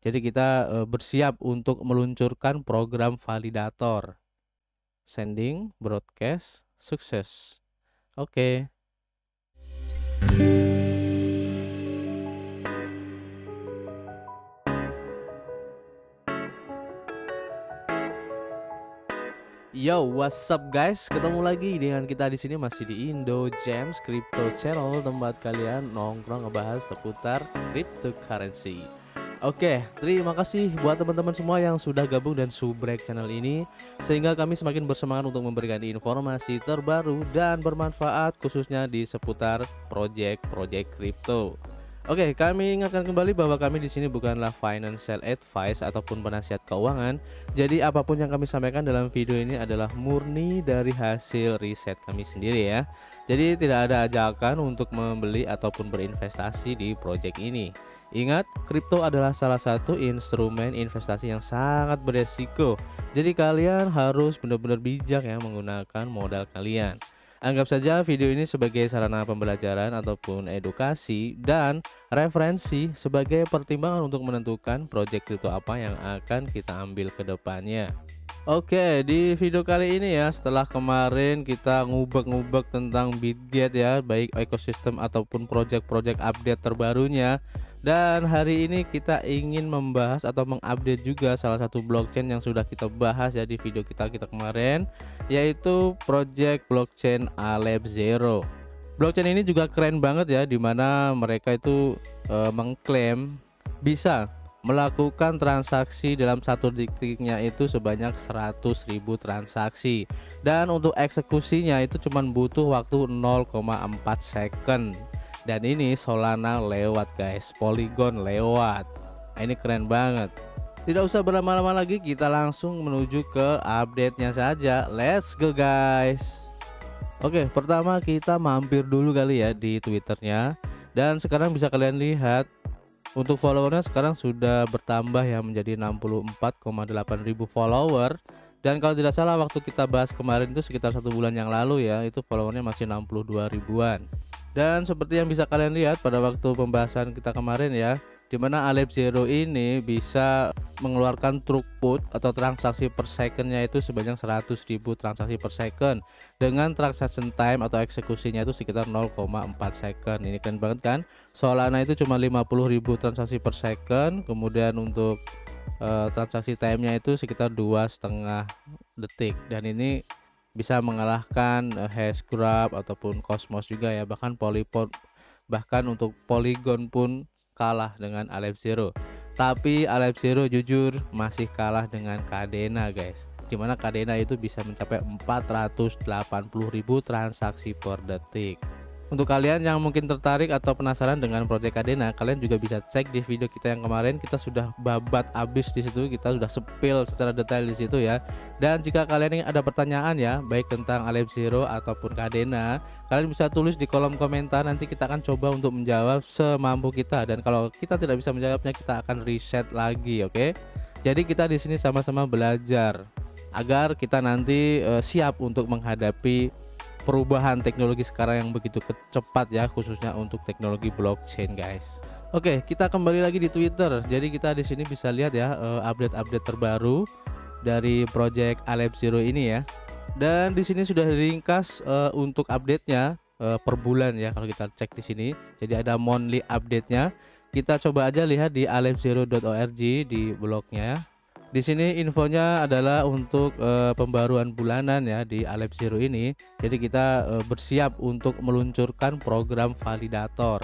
Jadi kita bersiap untuk meluncurkan program validator. Sending, broadcast, sukses. Oke. Yo, what's up guys? Ketemu lagi dengan kita di sini masih di Indo Gems Crypto Channel, tempat kalian nongkrong ngebahas seputar cryptocurrency. Oke, terima kasih buat teman-teman semua yang sudah gabung dan subrek channel ini, sehingga kami semakin bersemangat untuk memberikan informasi terbaru dan bermanfaat khususnya di seputar project-project kripto. Oke, kami ingatkan kembali bahwa kami di sini bukanlah financial advice ataupun penasihat keuangan. Jadi apapun yang kami sampaikan dalam video ini adalah murni dari hasil riset kami sendiri ya. Jadi tidak ada ajakan untuk membeli ataupun berinvestasi di project ini. Ingat, kripto adalah salah satu instrumen investasi yang sangat beresiko. Jadi kalian harus benar-benar bijak ya menggunakan modal kalian. Anggap saja video ini sebagai sarana pembelajaran ataupun edukasi dan referensi sebagai pertimbangan untuk menentukan proyek kripto apa yang akan kita ambil ke depannya. Oke, di video kali ini ya, setelah kemarin kita ngubek-ngubek tentang Bitget ya, baik ekosistem ataupun project-project update terbarunya. Dan hari ini kita ingin membahas atau mengupdate juga salah satu blockchain yang sudah kita bahas ya di video kita kemarin, yaitu project blockchain Aleph Zero. Blockchain ini juga keren banget ya, dimana mereka itu mengklaim bisa melakukan transaksi dalam satu detiknya itu sebanyak 100.000 transaksi, dan untuk eksekusinya itu cuma butuh waktu 0,4 second. Dan ini Solana lewat guys, Polygon lewat. Ini keren banget. Tidak usah berlama-lama lagi, kita langsung menuju ke update-nya saja. Let's go guys. Oke, pertama kita mampir dulu kali ya di Twitternya. Dan sekarang bisa kalian lihat untuk followernya sekarang sudah bertambah ya menjadi 64,8 ribu follower. Dan kalau tidak salah waktu kita bahas kemarin itu sekitar 1 bulan yang lalu ya, itu followernya masih 62 ribuan. Dan seperti yang bisa kalian lihat pada waktu pembahasan kita kemarin ya, dimana Aleph Zero ini bisa mengeluarkan throughput atau transaksi per secondnya itu sebanyak 100.000 transaksi per second, dengan transaction time atau eksekusinya itu sekitar 0,4 second. Ini keren banget kan? Solana itu cuma 50.000 transaksi per second, kemudian untuk transaksi time-nya itu sekitar 2,5 detik, dan ini bisa mengalahkan Hashgraph ataupun Cosmos juga ya, bahkan bahkan untuk Polygon pun kalah dengan Aleph Zero. Tapi Aleph Zero jujur masih kalah dengan Kadena guys, dimana Kadena itu bisa mencapai 480.000 transaksi per detik. Untuk kalian yang mungkin tertarik atau penasaran dengan proyek Kadena, kalian juga bisa cek di video kita yang kemarin. Kita sudah babat abis di situ, kita sudah spill secara detail di situ ya. Dan jika kalian ada pertanyaan ya, baik tentang Aleph Zero ataupun Kadena, kalian bisa tulis di kolom komentar. Nanti kita akan coba untuk menjawab semampu kita. Dan kalau kita tidak bisa menjawabnya, kita akan reset lagi, oke? Jadi kita di sini sama-sama belajar agar kita nanti siap untuk menghadapi perubahan teknologi sekarang yang begitu cepat ya, khususnya untuk teknologi blockchain guys. Oke, kita kembali lagi di Twitter. Jadi kita di sini bisa lihat ya update-update terbaru dari project Aleph Zero ini ya. Dan di sini sudah diringkas untuk update-nya per bulan ya kalau kita cek di sini. Jadi ada monthly update-nya. Kita coba aja lihat di alephzero.org di blognya ya. Di sini infonya adalah untuk pembaruan bulanan ya di Aleph Zero ini. Jadi kita bersiap untuk meluncurkan program validator.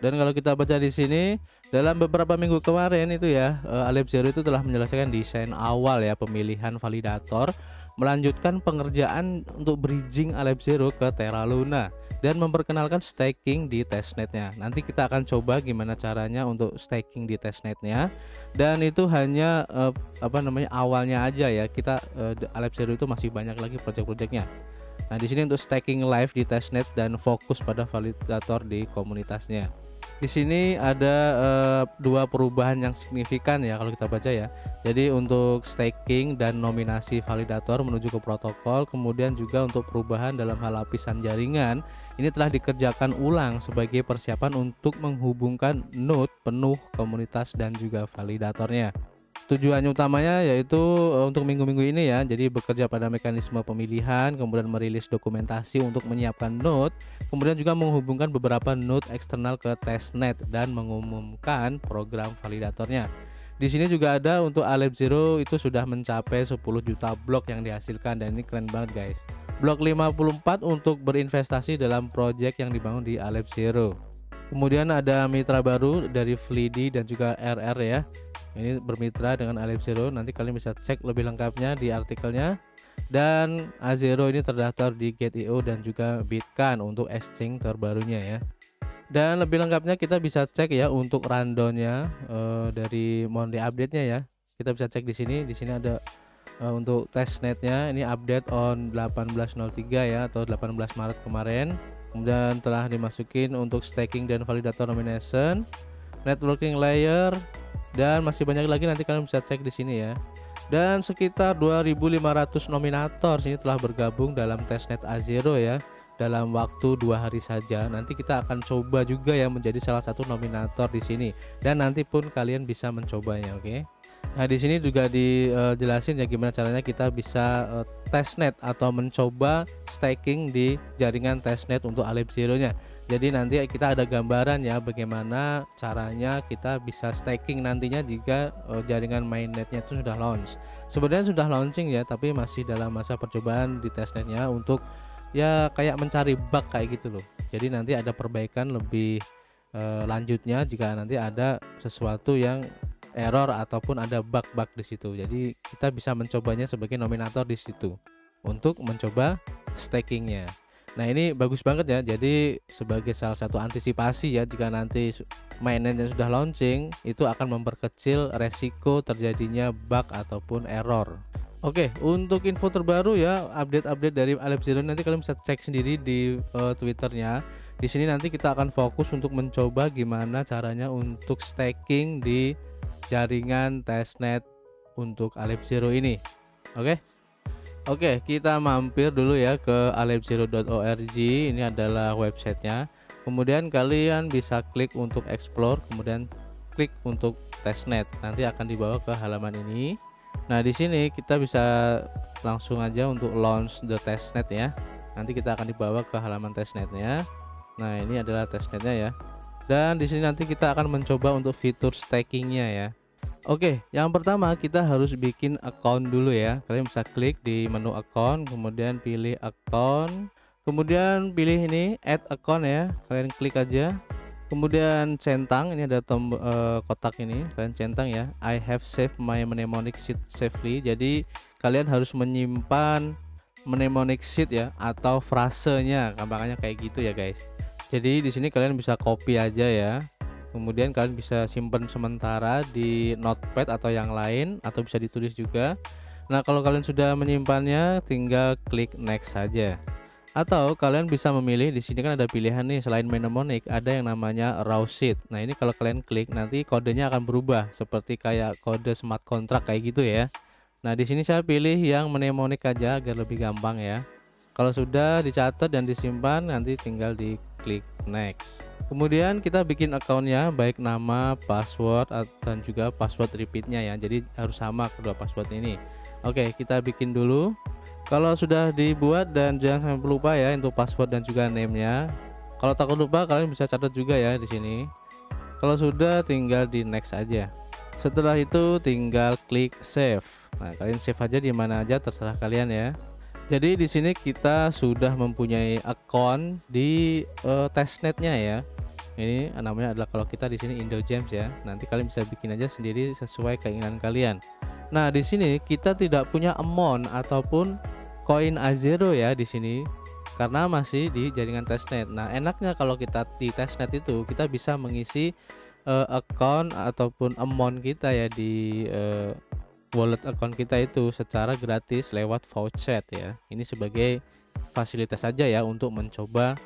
Dan kalau kita baca di sini, dalam beberapa minggu kemarin itu ya, Aleph Zero itu telah menyelesaikan desain awal ya pemilihan validator, melanjutkan pengerjaan untuk bridging Aleph Zero ke Terra Luna, dan memperkenalkan staking di testnetnya. Nanti kita akan coba gimana caranya untuk staking di testnetnya, dan itu hanya awalnya aja ya. Kita Aleph Zero itu masih banyak lagi project-projectnya. Nah di sini untuk staking live di testnet dan fokus pada validator di komunitasnya. Di sini ada dua perubahan yang signifikan ya kalau kita baca ya. Jadi untuk staking dan nominasi validator menuju ke protokol, kemudian juga untuk perubahan dalam hal lapisan jaringan ini telah dikerjakan ulang sebagai persiapan untuk menghubungkan node penuh komunitas dan juga validatornya. Tujuannya utamanya yaitu untuk minggu-minggu ini ya, jadi bekerja pada mekanisme pemilihan, kemudian merilis dokumentasi untuk menyiapkan node, kemudian juga menghubungkan beberapa node eksternal ke testnet dan mengumumkan program validatornya. Di sini juga ada untuk Aleph Zero itu sudah mencapai 10 juta blok yang dihasilkan, dan ini keren banget guys. Blok 54 untuk berinvestasi dalam project yang dibangun di Aleph Zero. Kemudian ada mitra baru dari Fleedy dan juga RR ya. Ini bermitra dengan Aleph Zero, nanti kalian bisa cek lebih lengkapnya di artikelnya. Dan A0 ini terdaftar di Gate.io dan juga Bitcan untuk exchange terbarunya ya. Dan lebih lengkapnya kita bisa cek ya untuk rundownnya dari monthly update-nya ya. Kita bisa cek di sini. Di sini ada untuk testnetnya, ini update on 18.03 ya, atau 18 Maret kemarin. Kemudian telah dimasukin untuk staking dan validator nomination, networking layer, dan masih banyak lagi, nanti kalian bisa cek di sini ya. Dan sekitar 2.500 nominator sini telah bergabung dalam testnet A0 ya, dalam waktu 2 hari saja. Nanti kita akan coba juga ya menjadi salah satu nominator di sini, dan nanti pun kalian bisa mencobanya, oke. Nah di sini juga dijelasin ya gimana caranya kita bisa testnet atau mencoba staking di jaringan testnet untuk Aleph Zero-nya. Jadi nanti kita ada gambaran ya bagaimana caranya kita bisa staking nantinya jika jaringan mainnetnya itu sudah launch. Sebenarnya sudah launching ya, tapi masih dalam masa percobaan di testnetnya untuk ya kayak mencari bug kayak gitu loh. Jadi nanti ada perbaikan lebih lanjutnya jika nanti ada sesuatu yang error ataupun ada bug-bug di situ. Jadi kita bisa mencobanya sebagai nominator di situ untuk mencoba stakingnya. Nah ini bagus banget ya, jadi sebagai salah satu antisipasi ya jika nanti mainannya sudah launching, itu akan memperkecil resiko terjadinya bug ataupun error. Oke, untuk info terbaru ya, update-update dari Aleph Zero nanti kalian bisa cek sendiri di Twitternya. Di sini nanti kita akan fokus untuk mencoba gimana caranya untuk staking di jaringan testnet untuk Aleph Zero ini. Oke, kita mampir dulu ya ke alephzero.org. Ini adalah websitenya. Kemudian kalian bisa klik untuk explore, kemudian klik untuk testnet. Nanti akan dibawa ke halaman ini. Nah, di sini kita bisa langsung aja untuk launch the testnet ya. Nanti kita akan dibawa ke halaman testnetnya. Nah, ini adalah testnetnya ya. Dan di sini nanti kita akan mencoba untuk fitur stakingnya ya. Oke, yang pertama kita harus bikin account dulu ya. Kalian bisa klik di menu account, kemudian pilih account, kemudian pilih ini add account ya. Kalian klik aja. Kemudian centang, ini ada kotak ini, kalian centang ya. I have saved my mnemonic sheet safely. Jadi kalian harus menyimpan mnemonic sheet ya, atau frasenya, makanya kayak gitu ya guys. Jadi di sini kalian bisa copy aja ya. Kemudian kalian bisa simpan sementara di notepad atau yang lain, atau bisa ditulis juga. Nah kalau kalian sudah menyimpannya, tinggal klik next saja. Atau kalian bisa memilih, di sini kan ada pilihan nih, selain mnemonic ada yang namanya raw sheet. Nah ini kalau kalian klik nanti kodenya akan berubah seperti kayak kode smart contract kayak gitu ya. Nah di sini saya pilih yang mnemonic aja agar lebih gampang ya. Kalau sudah dicatat dan disimpan, nanti tinggal diklik next. Kemudian kita bikin akunnya, baik nama, password, dan juga password repeatnya ya. Jadi harus sama kedua password ini. Oke, kita bikin dulu. Kalau sudah dibuat, dan jangan sampai lupa ya untuk password dan juga name-nya. Kalau takut lupa, kalian bisa catat juga ya di sini. Kalau sudah, tinggal di next aja. Setelah itu tinggal klik save. Nah, kalian save aja di mana aja, terserah kalian ya. Jadi di sini kita sudah mempunyai akun di testnetnya ya. Ini namanya adalah, kalau kita di sini Indo Gems ya. Nanti kalian bisa bikin aja sendiri sesuai keinginan kalian. Nah, di sini kita tidak punya amount ataupun koin A0 ya di sini, karena masih di jaringan testnet. Nah, enaknya kalau kita di testnet itu kita bisa mengisi account ataupun amount kita ya di wallet account kita itu secara gratis lewat voucher ya. Ini sebagai fasilitas saja ya untuk mencoba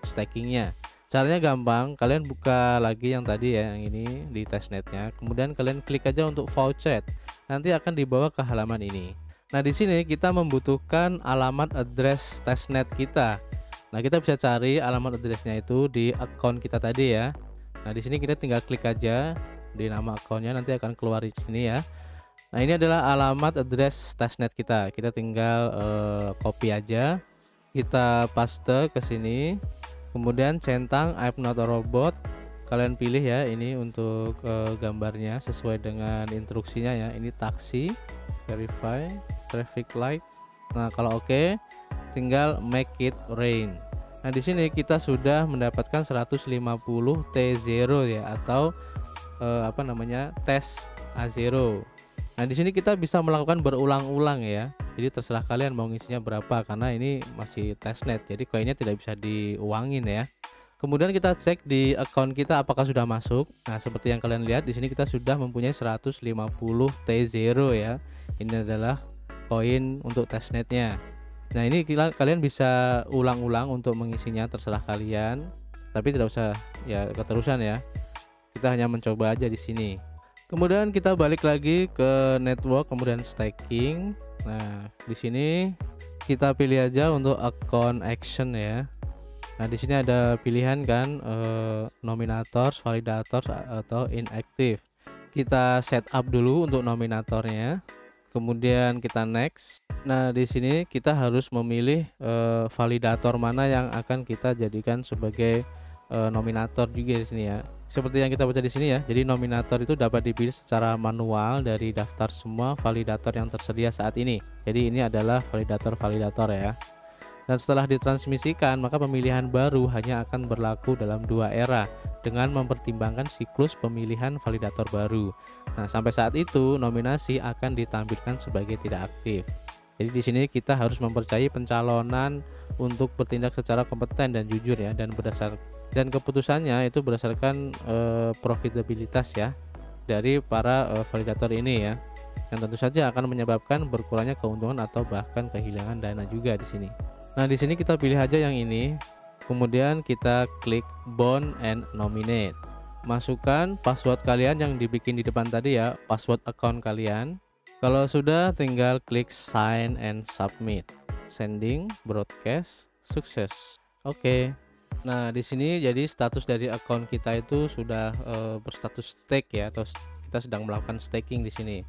stakingnya. Caranya gampang, kalian buka lagi yang tadi ya, yang ini di testnetnya. Kemudian kalian klik aja untuk voucher. Nanti akan dibawa ke halaman ini. Nah, di sini kita membutuhkan alamat address testnet kita. Nah, kita bisa cari alamat addressnya itu di akun kita tadi ya. Nah, di sini kita tinggal klik aja di nama akunnya, nanti akan keluar di sini ya. Nah, ini adalah alamat address testnet kita. Kita tinggal copy aja, kita paste ke sini. Kemudian centang I'm not a robot, kalian pilih ya ini untuk gambarnya sesuai dengan instruksinya ya. Ini taksi, verify, traffic light. Nah, kalau oke, tinggal make it rain. Nah, di sini kita sudah mendapatkan 150 T0 ya, atau apa namanya, tes A0. Nah, di sini kita bisa melakukan berulang-ulang ya. Jadi terserah kalian mau ngisinya berapa, karena ini masih testnet. Jadi koinnya tidak bisa diuangin ya. Kemudian kita cek di akun kita apakah sudah masuk. Nah, seperti yang kalian lihat di sini kita sudah mempunyai 150 T0 ya. Ini adalah koin untuk testnetnya. Nah, ini kalian bisa ulang-ulang untuk mengisinya, terserah kalian. Tapi tidak usah ya keterusan ya. Kita hanya mencoba aja di sini. Kemudian kita balik lagi ke network, kemudian staking. Nah, di sini kita pilih aja untuk akun action ya. Nah, di sini ada pilihan kan, nominators, validators atau inactive. Kita setup dulu untuk nominatornya. Kemudian kita next. Nah, di sini kita harus memilih validator mana yang akan kita jadikan sebagai nominator juga di sini ya. Seperti yang kita baca di sini ya. Jadi nominator itu dapat dipilih secara manual dari daftar semua validator yang tersedia saat ini. Jadi ini adalah validator-validator ya. Dan setelah ditransmisikan, maka pemilihan baru hanya akan berlaku dalam 2 era dengan mempertimbangkan siklus pemilihan validator baru. Nah, sampai saat itu nominasi akan ditampilkan sebagai tidak aktif. Jadi di sini kita harus mempercayai pencalonan untuk bertindak secara kompeten dan jujur ya, dan keputusannya itu berdasarkan profitabilitas ya dari para validator ini ya, yang tentu saja akan menyebabkan berkurangnya keuntungan atau bahkan kehilangan dana juga di sini. Nah, di sini kita pilih aja yang ini, kemudian kita klik bond and nominate. Masukkan password kalian yang dibikin di depan tadi ya, password account kalian. Kalau sudah, tinggal klik sign and submit. Sending, broadcast, sukses. Oke. Nah, di sini jadi status dari akun kita itu sudah berstatus stake ya, atau kita sedang melakukan staking di sini.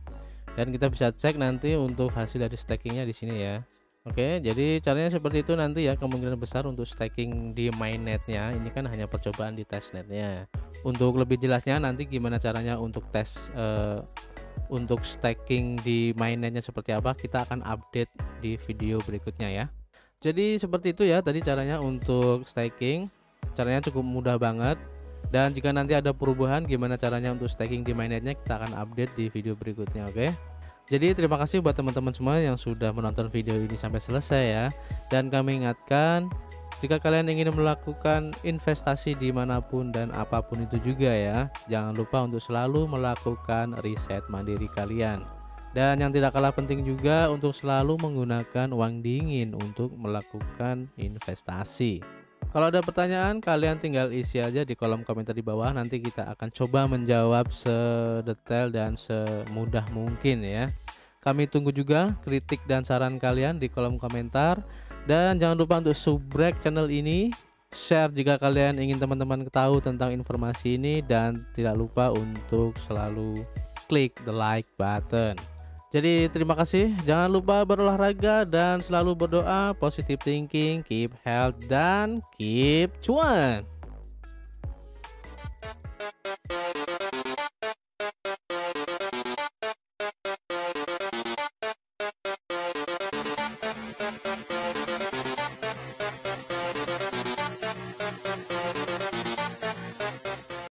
Dan kita bisa cek nanti untuk hasil dari stakingnya di sini ya. Oke, jadi caranya seperti itu nanti ya, kemungkinan besar untuk staking di mainnetnya. Ini kan hanya percobaan di testnetnya. Untuk lebih jelasnya nanti gimana caranya untuk tes untuk staking di mainnetnya seperti apa, kita akan update di video berikutnya ya. Jadi seperti itu ya tadi caranya untuk staking. Caranya cukup mudah banget. Dan jika nanti ada perubahan gimana caranya untuk staking di mainnetnya, kita akan update di video berikutnya. Oke. Jadi terima kasih buat teman-teman semua yang sudah menonton video ini sampai selesai ya. Dan kami ingatkan, jika kalian ingin melakukan investasi dimanapun dan apapun itu juga ya, jangan lupa untuk selalu melakukan riset mandiri kalian. Dan yang tidak kalah penting juga untuk selalu menggunakan uang dingin untuk melakukan investasi. Kalau ada pertanyaan, kalian tinggal isi aja di kolom komentar di bawah. Nanti kita akan coba menjawab sedetail dan semudah mungkin ya. Kami tunggu juga kritik dan saran kalian di kolom komentar. Dan jangan lupa untuk subscribe channel ini, share jika kalian ingin teman-teman tahu tentang informasi ini, dan tidak lupa untuk selalu klik the like button. Jadi terima kasih, jangan lupa berolahraga dan selalu berdoa, positive thinking, keep health, dan keep cuan.